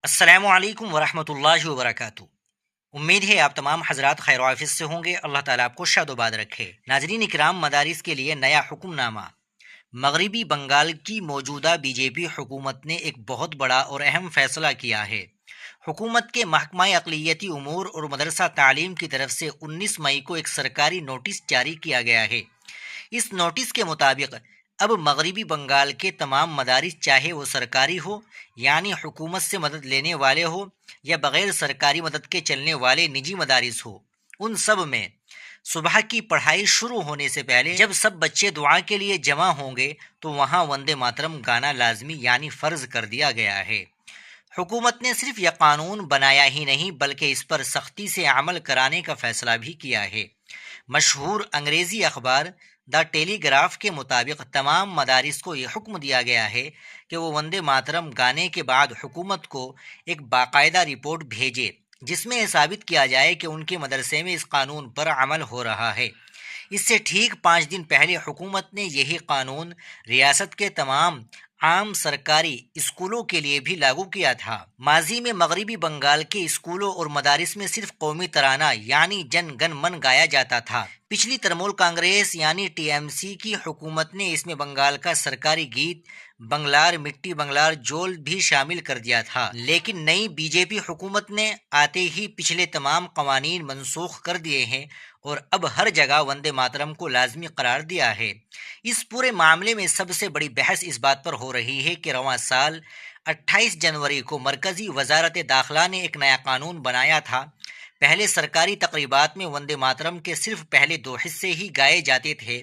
السلام علیکم ورحمۃ اللہ وبرکاتہ۔ امید ہے آپ تمام حضرات خیر و عافیت سے ہوں گے۔ اللہ تعالیٰ آپ کو شاد و باد رکھے۔ ناظرین اکرام، مدارس کے لیے نیا حکم نامہ۔ مغربی بنگال کی موجودہ بی جے پی حکومت نے ایک بہت بڑا اور اہم فیصلہ کیا ہے۔ حکومت کے محکمہ اقلیتی امور اور مدرسہ تعلیم کی طرف سے 19 مئی کو ایک سرکاری نوٹس جاری کیا گیا ہے۔ اس نوٹس کے مطابق اب مغربی بنگال کے تمام مدارس، چاہے وہ سرکاری ہو یعنی حکومت سے مدد لینے والے ہو یا بغیر سرکاری مدد کے چلنے والے نجی مدارس ہو، ان سب میں صبح کی پڑھائی شروع ہونے سے پہلے جب سب بچے دعا کے لیے جمع ہوں گے تو وہاں وندے ماترم گانا لازمی یعنی فرض کر دیا گیا ہے۔ حکومت نے صرف یہ قانون بنایا ہی نہیں بلکہ اس پر سختی سے عمل کرانے کا فیصلہ بھی کیا ہے۔ مشہور انگریزی اخبار دا ٹیلی گراف کے مطابق تمام مدارس کو یہ حکم دیا گیا ہے کہ وہ وندے ماترم گانے کے بعد حکومت کو ایک باقاعدہ رپورٹ بھیجے جس میں یہ ثابت کیا جائے کہ ان کے مدرسے میں اس قانون پر عمل ہو رہا ہے۔ اس سے ٹھیک 5 دن پہلے حکومت نے یہی قانون ریاست کے تمام عام سرکاری اسکولوں کے لیے بھی لاگو کیا تھا۔ ماضی میں مغربی بنگال کے اسکولوں اور مدارس میں صرف قومی ترانہ یعنی جن گن من گایا جاتا تھا۔ پچھلی ترمول کانگریس یعنی ٹی ایم سی کی حکومت نے اس میں بنگال کا سرکاری گیت بنگلار مٹی بنگلار جول بھی شامل کر دیا تھا، لیکن نئی بی جے پی حکومت نے آتے ہی پچھلے تمام قوانین منسوخ کر دیے ہیں اور اب ہر جگہ وندے ماترم کو لازمی قرار دیا ہے۔ اس پورے معاملے میں سب سے بڑی بحث اس بات پر ہو رہی ہے کہ رواں سال 28 جنوری کو مرکزی وزارت داخلہ نے ایک نیا قانون بنایا تھا۔ پہلے سرکاری تقریبات میں وندے ماترم کے صرف پہلے 2 حصے ہی گائے جاتے تھے،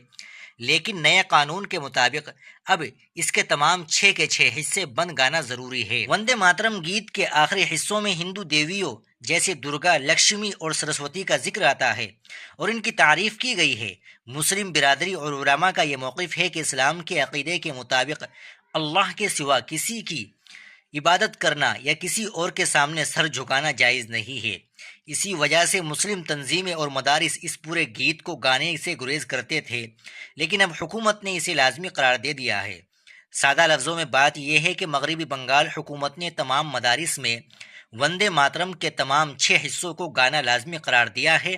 لیکن نئے قانون کے مطابق اب اس کے تمام 6 بند گانا ضروری ہے۔ وندے ماترم گیت کے آخری حصوں میں ہندو دیویوں جیسے درگا، لکشمی اور سرسوتی کا ذکر آتا ہے اور ان کی تعریف کی گئی ہے۔ مسلم برادری اور علماء کا یہ موقف ہے کہ اسلام کے عقیدے کے مطابق اللہ کے سوا کسی کی عبادت کرنا یا کسی اور کے سامنے سر جھکانا جائز نہیں ہے۔ اسی وجہ سے مسلم تنظیمیں اور مدارس اس پورے گیت کو گانے سے گریز کرتے تھے، لیکن اب حکومت نے اسے لازمی قرار دے دیا ہے۔ سادہ لفظوں میں بات یہ ہے کہ مغربی بنگال حکومت نے تمام مدارس میں وندے ماترم کے تمام 6 حصوں کو گانا لازمی قرار دیا ہے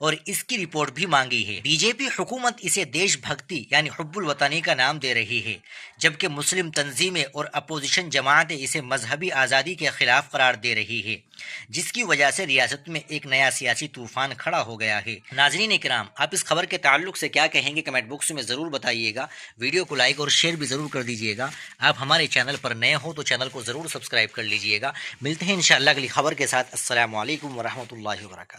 اور اس کی رپورٹ بھی مانگی ہے۔ بی جے پی حکومت اسے دیش بھکتی یعنی حب الوطنی کا نام دے رہی ہے، جبکہ مسلم تنظیمیں اور اپوزیشن جماعتیں اسے مذہبی آزادی کے خلاف قرار دے رہی ہے، جس کی وجہ سے ریاست میں ایک نیا سیاسی طوفان کھڑا ہو گیا ہے۔ ناظرین اکرام، آپ اس خبر کے تعلق سے کیا کہیں گے کمنٹ باکس میں ضرور بتائیے گا۔ ویڈیو کو لائک اور شیئر بھی ضرور کر دیجیے گا۔ آپ ہمارے چینل پر نئے ہو تو چینل کو ضرور سبسکرائب کر لیجیے گا۔ ملتے ہیں انشاءاللہ اگلی خبر کے ساتھ۔ السلام علیکم ورحمۃ اللہ وبرکاتہ۔